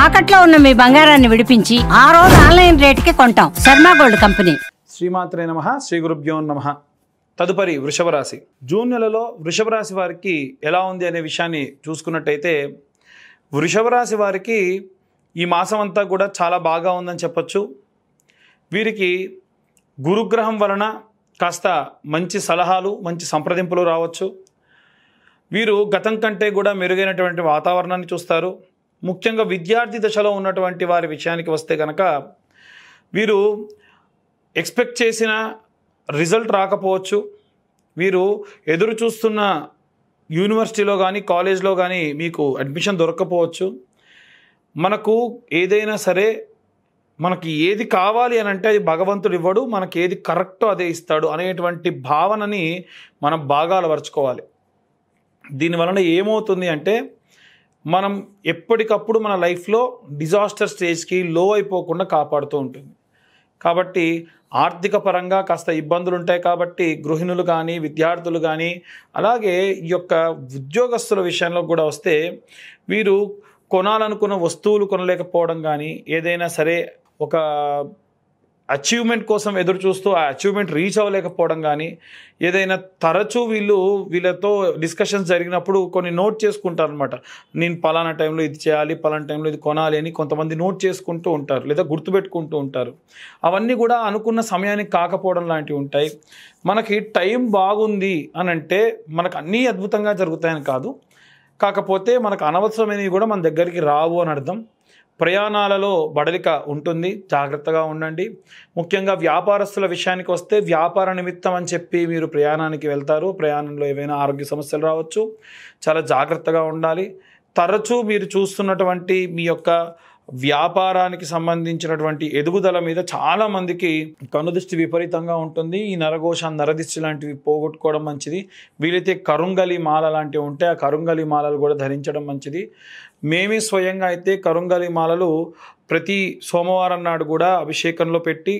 తాకట్లో ఉన్న మీ బంగారాన్ని విడిపించి ఆ రోజు ఆన్లైన్ రేటుకి కొంటాం. Sharma gold company. శ్రీమాత్రే నమః. శ్రీ గురుభ్యో నమః. తదుపరి వృషభ రాశి. జూన్ నెలలో వృషభ రాశి వారికి ఎలా ఉంది అనే విషయాన్ని చూసుకున్నట్టయితే, వృషభ రాశి వారికి ఈ మాసం అంతా కూడా చాలా బాగా ఉందని చెప్పొచ్చు. వీరికి గురుగ్రహం వలన కాస్త మంచి సలహాలు, మంచి సంప్రదింపులు రావచ్చు. వీరు గతం కంటే కూడా మెరుగైనటువంటి వాతావరణాన్ని చూస్తారు. ముఖ్యంగా విద్యార్థి దశలో ఉన్నటువంటి వారి విషయానికి వస్తే కనుక, వీరు ఎక్స్పెక్ట్ చేసిన రిజల్ట్ రాకపోవచ్చు. వీరు ఎదురు చూస్తున్న యూనివర్సిటీలో కానీ కాలేజ్లో కానీ మీకు అడ్మిషన్ దొరకకపోవచ్చు. మనకు ఏదైనా సరే, మనకి ఏది కావాలి అని అంటే అది భగవంతుడు ఇవ్వడు, మనకి ఏది కరెక్టో అదే ఇస్తాడు అనేటువంటి భావనని మనం బాగా అలవర్చుకోవాలి. దీనివలన ఏమవుతుంది అంటే, మనం ఎప్పటికప్పుడు మన లైఫ్లో డిజాస్టర్ స్టేజ్కి లో అయిపోకుండా కాపాడుతూ ఉంటుంది. కాబట్టి ఆర్థిక పరంగా కాస్త ఇబ్బందులు ఉంటాయి. కాబట్టి గృహిణులు కానీ, విద్యార్థులు కానీ, అలాగే ఈ యొక్క ఉద్యోగస్తుల విషయంలో కూడా వస్తే, వీరు కొనాలనుకున్న వస్తువులు కొనలేకపోవడం కానీ, ఏదైనా సరే ఒక అచీవ్మెంట్ కోసం ఎదురు చూస్తూ ఆ అచీవ్మెంట్ రీచ్ అవ్వలేకపోవడం కానీ, ఏదైనా తరచూ వీళ్ళతో డిస్కషన్స్ జరిగినప్పుడు కొన్ని నోట్ చేసుకుంటారు అనమాట. నేను పలానా టైంలో ఇది చేయాలి, పలానా టైంలో ఇది కొనాలి అని కొంతమంది నోట్ చేసుకుంటూ ఉంటారు, లేదా గుర్తుపెట్టుకుంటూ ఉంటారు. అవన్నీ కూడా అనుకున్న సమయానికి కాకపోవడం లాంటివి ఉంటాయి. మనకి టైం బాగుంది అని అంటే మనకు అన్నీ అద్భుతంగా జరుగుతాయని కాదు, కాకపోతే మనకు అనవసరమైనవి కూడా మన దగ్గరికి రావు అని అర్థం. ప్రయాణాలలో బడలిక ఉంటుంది, జాగ్రత్తగా ఉండండి. ముఖ్యంగా వ్యాపారస్తుల విషయానికి వస్తే, వ్యాపార నిమిత్తం అని చెప్పి మీరు ప్రయాణానికి వెళ్తారు. ప్రయాణంలో ఏవైనా ఆరోగ్య సమస్యలు రావచ్చు, చాలా జాగ్రత్తగా ఉండాలి. తరచూ మీరు చూస్తున్నటువంటి మీ యొక్క వ్యాపారానికి సంబంధించినటువంటి ఎదుగుదల మీద చాలామందికి కనుదృష్టి విపరీతంగా ఉంటుంది. ఈ నరఘోష, నరదిష్టి లాంటివి పోగొట్టుకోవడం మంచిది. వీలైతే కరుంగలి మాల లాంటివి ఉంటే ఆ కరుంగలి మాలలు కూడా ధరించడం మంచిది. మేమే స్వయంగా అయితే కరుంగలి మాలలు ప్రతి సోమవారం నాడు కూడా అభిషేకంలో పెట్టి,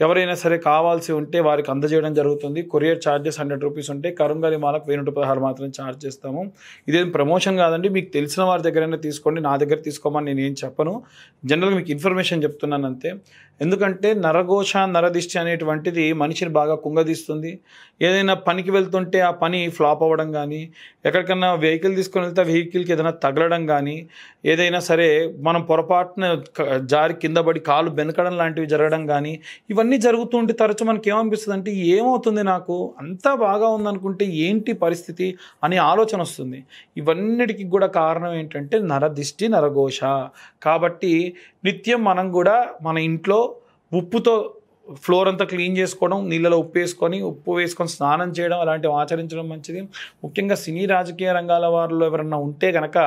ఎవరైనా సరే కావాల్సి ఉంటే వారికి అందజేయడం జరుగుతుంది. కొరియర్ ఛార్జెస్ 100 రూపీస్ ఉంటాయి. కరుంగలి మాలకు 1016 మాత్రం ఛార్జ్ చేస్తాము. ఇదేం ప్రమోషన్ కాదండి, మీకు తెలిసిన వారి దగ్గరైనా తీసుకోండి, నా దగ్గర తీసుకోమని నేనేం చెప్పను. జనరల్గా మీకు ఇన్ఫర్మేషన్ చెప్తున్నాను అంతే. ఎందుకంటే నరఘోష, నరదిష్టి అనేటువంటిది మనిషిని బాగా కుంగదీస్తుంది. ఏదైనా పనికి వెళ్తుంటే ఆ పని ఫ్లాప్ అవ్వడం కానీ, ఎక్కడికన్నా వెహికల్ తీసుకొని వెళ్తే ఆ వెహికల్కి ఏదైనా తగలడం కానీ, ఏదైనా సరే మనం పొరపాటున జారి కింద పడి కాలు బెనకడం లాంటివి జరగడం కానీ, ఇవన్నీ జరుగుతూ ఉంటే తరచు మనకి ఏమనిపిస్తుంది అంటే, ఏమవుతుంది నాకు అంతా బాగా ఉందనుకుంటే ఏంటి పరిస్థితి అనే ఆలోచన వస్తుంది. ఇవన్నిటికీ కూడా కారణం ఏంటంటే నరదిష్టి, నరఘోష. కాబట్టి నిత్యం మనం కూడా మన ఇంట్లో ఉప్పుతో ఫ్లోర్ అంతా క్లీన్ చేసుకోవడం, నీళ్ళలో ఉప్పు వేసుకొని స్నానం చేయడం, అలాంటివి ఆచరించడం మంచిది. ముఖ్యంగా సినీ రాజకీయ రంగాల వారిలో ఎవరన్నా ఉంటే కనుక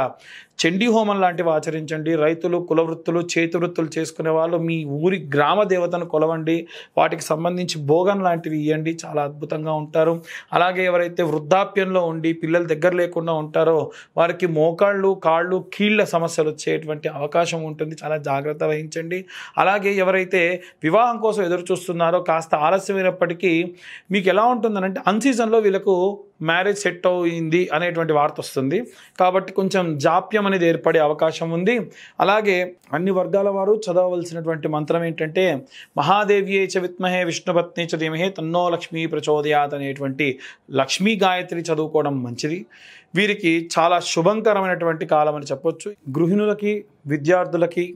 చండీ హోమం లాంటివి ఆచరించండి. రైతులు, కుల వృత్తులు, చేతి వృత్తులు చేసుకునే వాళ్ళు మీ ఊరి గ్రామ దేవతను కొలవండి. వాటికి సంబంధించి భోగం లాంటివి ఇవ్వండి, చాలా అద్భుతంగా ఉంటారు. అలాగే ఎవరైతే వృద్ధాప్యంలో ఉండి పిల్లలు దగ్గర లేకుండా ఉంటారో వారికి మోకాళ్ళు, కాళ్ళు, కీళ్ళ సమస్యలు వచ్చేటువంటి అవకాశం ఉంటుంది, చాలా జాగ్రత్త వహించండి. అలాగే ఎవరైతే వివాహం కోసం ఎదురు చూస్తున్నారో, కాస్త ఆలస్యమైనప్పటికీ మీకు ఎలా ఉంటుందనంటే, అన్సీజన్లో వీళ్ళకు మ్యారేజ్ సెట్ అయింది అనేటువంటి వార్త వస్తుంది. కాబట్టి కొంచెం జాప్యం అనేది ఏర్పడే అవకాశం ఉంది. అలాగే అన్ని వర్గాల వారు చదవవలసినటువంటి మంత్రం ఏంటంటే, మహాదేవ్యే చ విద్మహే విష్ణుపత్ని చ ధీమహి తన్నో లక్ష్మీ ప్రచోదయాత్ అనేటువంటి లక్ష్మీ గాయత్రి చదువుకోవడం మంచిది. వీరికి చాలా శుభంకరమైనటువంటి కాలం అని చెప్పొచ్చు. గృహిణులకి, విద్యార్థులకి,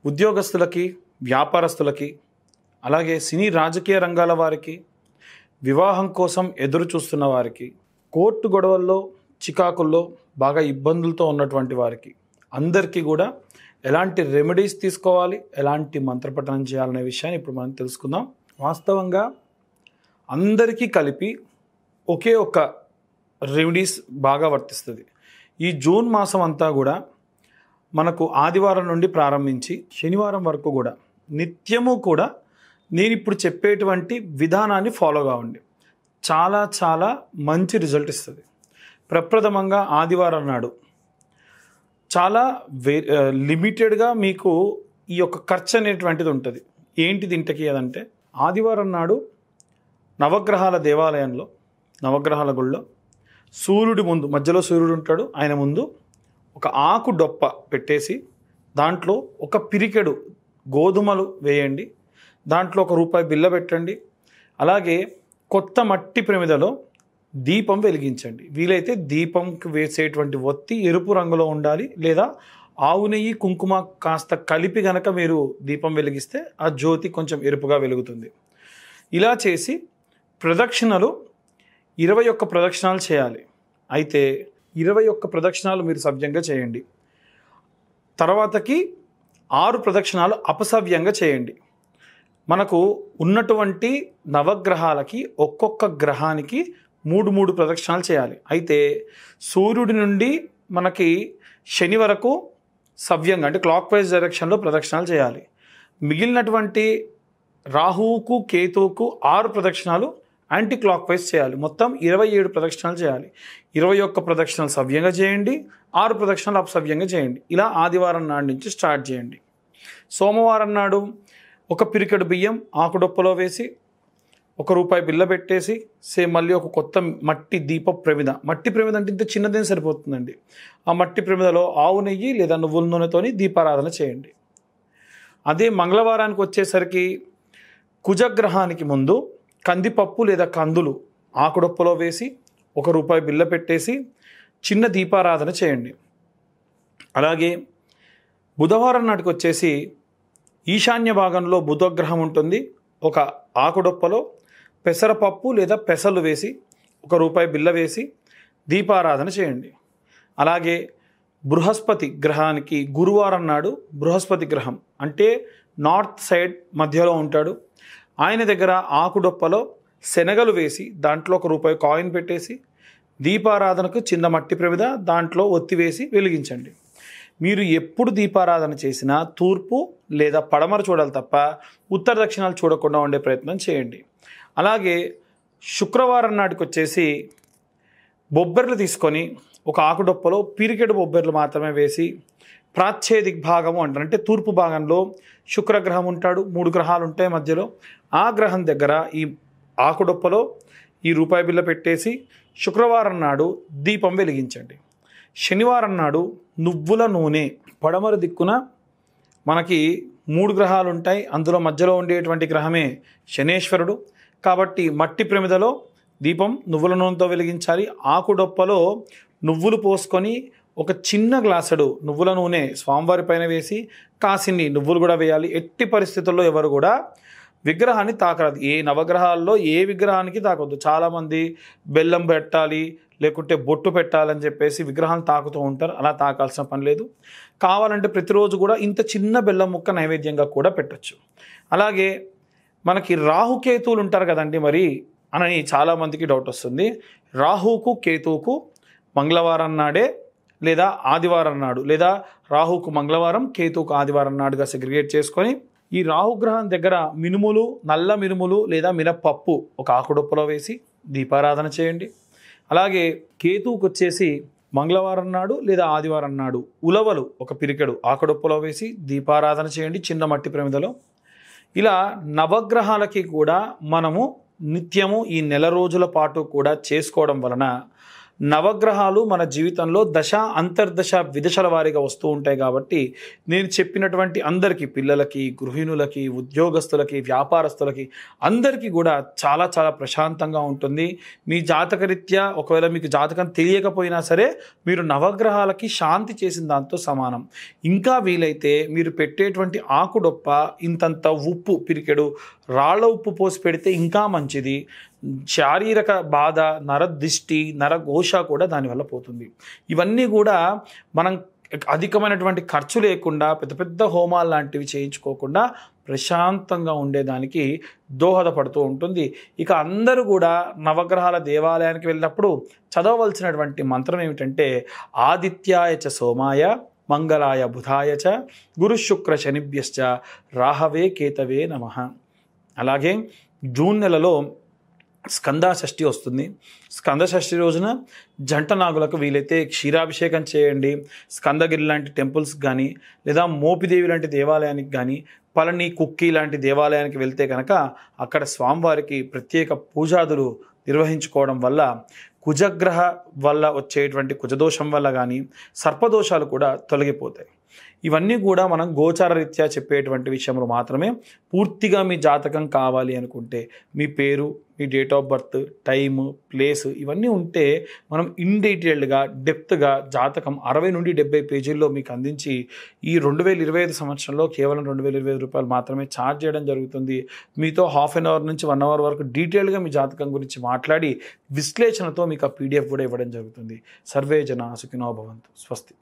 ఉద్యోగస్తులకి, వ్యాపారస్తులకి, అలాగే సినీ రాజకీయ రంగాల వారికి, వివాహం కోసం ఎదురు చూస్తున్న వారికి, కోర్టు గొడవల్లో, చికాకుల్లో బాగా ఇబ్బందులతో ఉన్నటువంటి వారికి అందరికీ కూడా ఎలాంటి రెమెడీస్ తీసుకోవాలి, ఎలాంటి మంత్రపఠనం చేయాలనే విషయాన్ని ఇప్పుడు మనం తెలుసుకుందాం. వాస్తవంగా అందరికీ కలిపి ఒకే ఒక రెమెడీస్ బాగా వర్తిస్తుంది. ఈ జూన్ మాసం అంతా కూడా మనకు ఆదివారం నుండి ప్రారంభించి శనివారం వరకు కూడా నిత్యము కూడా నేను ఇప్పుడు చెప్పేటువంటి విధానాన్ని ఫాలో కావండి. చాలా చాలా మంచి రిజల్ట్ ఇస్తుంది. ప్రప్రథమంగా ఆదివారం నాడు చాలా లిమిటెడ్గా మీకు ఈ యొక్క ఖర్చు అనేటువంటిది ఉంటుంది. ఏంటిది ఇంతకీ అదంటే, ఆదివారం నాడు నవగ్రహాల దేవాలయంలో, నవగ్రహాల గుళ్ళో సూర్యుడి ముందు, మధ్యలో సూర్యుడు ఉంటాడు, ఆయన ముందు ఒక ఆకు డొప్ప పెట్టేసి దాంట్లో ఒక పిరికెడు గోధుమలు వేయండి, దాంట్లో ₹1 బిళ్ళ పెట్టండి. అలాగే కొత్త మట్టి ప్రమిదలో దీపం వెలిగించండి. వీలైతే దీపంకి వేసేటువంటి ఒత్తి ఎరుపు రంగులో ఉండాలి, లేదా ఆవు నెయ్యి కుంకుమ కాస్త కలిపి గనక మీరు దీపం వెలిగిస్తే ఆ జ్యోతి కొంచెం ఎరుపుగా వెలుగుతుంది. ఇలా చేసి ప్రదక్షిణలు 21 ప్రదక్షిణాలు చేయాలి. అయితే 21 ప్రదక్షిణాలు మీరు సవ్యంగా చేయండి. తర్వాతకి 6 ప్రదక్షిణాలు అపసవ్యంగా చేయండి. మనకు ఉన్నటువంటి నవగ్రహాలకి ఒక్కొక్క గ్రహానికి 3 ప్రదక్షిణాలు చేయాలి. అయితే సూర్యుడి నుండి మనకి శని వరకు సవ్యంగా అంటే క్లాక్ వైజ్ డైరెక్షన్లో ప్రదక్షిణాలు చేయాలి. మిగిలినటువంటి రాహువుకు కేతువుకు 6 ప్రదక్షిణాలు యాంటీ క్లాక్ వైజ్ చేయాలి. మొత్తం 27 ప్రదక్షిణాలు చేయాలి. 21 ప్రదక్షిణాలు సవ్యంగా చేయండి, 6 ప్రదక్షిణాలు అపసవ్యంగా చేయండి. ఇలా ఆదివారం నాడు నుంచి స్టార్ట్ చేయండి. సోమవారం నాడు ఒక పిరికెడు బియ్యం ఆకుడొప్పలో వేసి ₹1 బిళ్ళ పెట్టేసి సేమ్ మళ్ళీ ఒక కొత్త మట్టి ప్రమిద అంటే ఇంత చిన్నదేం సరిపోతుందండి. ఆ మట్టి ప్రమిదలో ఆవు నెయ్యి లేదా నువ్వుల నూనెతోని దీపారాధన చేయండి. అదే మంగళవారానికి వచ్చేసరికి కుజగ్రహానికి ముందు కందిపప్పు లేదా కందులు ఆకుడొప్పలో వేసి ₹1 బిళ్ళ పెట్టేసి చిన్న దీపారాధన చేయండి. అలాగే బుధవారం నాటికి వచ్చేసి ఈశాన్య భాగంలో బుధగ్రహం ఉంటుంది. ఒక ఆకుడొప్పలో పెసరపప్పు లేదా పెసలు వేసి ₹1 బిళ్ళ వేసి దీపారాధన చేయండి. అలాగే బృహస్పతి గ్రహానికి గురువారం నాడు బృహస్పతి గ్రహం అంటే నార్త్ సైడ్ మధ్యలో ఉంటాడు. ఆయన దగ్గర ఆకుడొప్పలో శనగలు వేసి దాంట్లో ₹1 కాయిన్ పెట్టేసి దీపారాధనకు చిన్న మట్టి ప్రమిద దాంట్లో ఒత్తి వేసి వెలిగించండి. మీరు ఎప్పుడు దీపారాధన చేసినా తూర్పు లేదా పడమర చూడాలి తప్ప ఉత్తర దక్షిణాలు చూడకుండా ఉండే ప్రయత్నం చేయండి. అలాగే శుక్రవారం నాటికి వచ్చేసి బొబ్బెర్లు తీసుకొని ఒక ఆకుడొప్పలో పిరికెడు బొబ్బెర్లు మాత్రమే వేసి ప్రాచ్య దిగ్భాగము అంటారు, అంటే తూర్పు భాగంలో శుక్రగ్రహం ఉంటాడు, 3 గ్రహాలు ఉంటాయి మధ్యలో. ఆ గ్రహం దగ్గర ఈ ఆకుడొప్పలో ఈ ₹1 బిళ్ళ పెట్టేసి శుక్రవారం నాడు దీపం వెలిగించండి. శనివారం నాడు నువ్వుల నూనె పడమర దిక్కున మనకి 3 గ్రహాలు ఉంటాయి, అందులో మధ్యలో ఉండేటువంటి గ్రహమే శనేశ్వరుడు. కాబట్టి మట్టి ప్రమిదలో దీపం నువ్వుల నూనెతో వెలిగించాలి. ఆకుడొప్పలో నువ్వులు పోసుకొని ఒక చిన్న గ్లాసుడు నువ్వుల నూనె స్వామివారి పైన వేసి కాసిన్ని నువ్వులు కూడా వేయాలి. ఎట్టి పరిస్థితుల్లో ఎవరు కూడా విగ్రహాన్ని తాకరాదు. ఏ నవగ్రహాల్లో ఏ విగ్రహానికి తాకొద్దు. చాలామంది బెల్లం పెట్టాలి లేకుంటే బొట్టు పెట్టాలని చెప్పేసి విగ్రహాన్ని తాకుతూ ఉంటారు. అలా తాకాల్సిన పని లేదు. కావాలంటే ప్రతిరోజు కూడా ఇంత చిన్న బెల్లం ముక్క నైవేద్యంగా కూడా పెట్టచ్చు. అలాగే మనకి రాహుకేతువులు ఉంటారు కదండి మరి అని చాలామందికి డౌట్ వస్తుంది. రాహుకు కేతువుకు మంగళవారం నాడే లేదా ఆదివారం నాడు, లేదా రాహుకు మంగళవారం కేతువుకు ఆదివారం నాడుగా సెగ్రిగేట్ చేసుకొని ఈ రాహుగ్రహం దగ్గర మినుములు, నల్ల మినుములు లేదా మినప్పప్పు ఒక ఆకుడొప్పలో వేసి దీపారాధన చేయండి. అలాగే కేతువుకు వచ్చేసి మంగళవారం నాడు లేదా ఆదివారం నాడు ఉలవలు ఒక పిరికెడు ఆకుడొప్పలో వేసి దీపారాధన చేయండి చిన్న మట్టి ప్రమిదలో. ఇలా నవగ్రహాలకి కూడా మనము నిత్యము ఈ నెల రోజుల పాటు కూడా చేసుకోవడం వలన నవగ్రహాలు మన జీవితంలో దశ అంతర్దశ విదశల వారీగా వస్తూ ఉంటాయి. కాబట్టి నేను చెప్పినటువంటి అందరికీ, పిల్లలకి, గృహిణులకి, ఉద్యోగస్తులకి, వ్యాపారస్తులకి అందరికీ కూడా చాలా చాలా ప్రశాంతంగా ఉంటుంది. మీ జాతకరీత్యా ఒకవేళ మీకు జాతకం తెలియకపోయినా సరే మీరు నవగ్రహాలకి శాంతి చేసిన దాంతో సమానం. ఇంకా వీలైతే మీరు పెట్టేటువంటి ఆకుడొప్ప ఇంతంత ఉప్పు పిరికెడు రాళ్ళ ఉప్పు పోసి పెడితే ఇంకా మంచిది. శారీరక బాధ, నరదిష్టి, నరఘోష కూడా దానివల్ల పోతుంది. ఇవన్నీ కూడా మనం అధికమైనటువంటి ఖర్చు లేకుండా పెద్ద పెద్ద హోమాలు లాంటివి చేయించుకోకుండా ప్రశాంతంగా ఉండేదానికి దోహదపడుతూ ఉంటుంది. ఇక అందరూ కూడా నవగ్రహాల దేవాలయానికి వెళ్ళినప్పుడు చదవవలసినటువంటి మంత్రం ఏమిటంటే ఆదిత్యాయ చ సోమాయ మంగళాయ బుధాయ చ గురు శుక్ర శనిభ్యశ్చ రాహవే కేతవే నమః. అలాగే జూన్ నెలలో స్కందషష్ఠి వస్తుంది. స్కందషష్ఠి రోజున జంట నాగులకు వీలైతే క్షీరాభిషేకం చేయండి. స్కందగిరి లాంటి టెంపుల్స్ కానీ లేదా మోపిదేవి లాంటి దేవాలయానికి కానీ, పళని, కుక్కి లాంటి దేవాలయానికి వెళ్తే కనుక అక్కడ స్వామివారికి ప్రత్యేక పూజాదులు నిర్వహించుకోవడం వల్ల కుజగ్రహ వల్ల వచ్చేటువంటి కుజదోషం వల్ల కానీ సర్పదోషాలు కూడా తొలగిపోతాయి. ఇవన్నీ కూడా మనం గోచార రీత్యా చెప్పేటువంటి విషయంలో మాత్రమే. పూర్తిగా మీ జాతకం కావాలి అనుకుంటే మీ పేరు, మీ date of birth, time, place ఇవన్నీ ఉంటే మనం ఇన్ డీటెయిల్డ్గా డెప్త్గా జాతకం 60 నుండి 70 పేజీల్లో మీకు అందించి ఈ 2025 సంవత్సరంలో కేవలం 2025 రూపాయలు మాత్రమే ఛార్జ్ చేయడం జరుగుతుంది. మీతో హాఫ్ అన్ అవర్ నుంచి 1 అవర్ వరకు డీటెయిల్గా మీ జాతకం గురించి మాట్లాడి విశ్లేషణతో మీకు ఆ PDF కూడా ఇవ్వడం జరుగుతుంది. సర్వే జన సుఖినో భవంతు. స్వస్తి.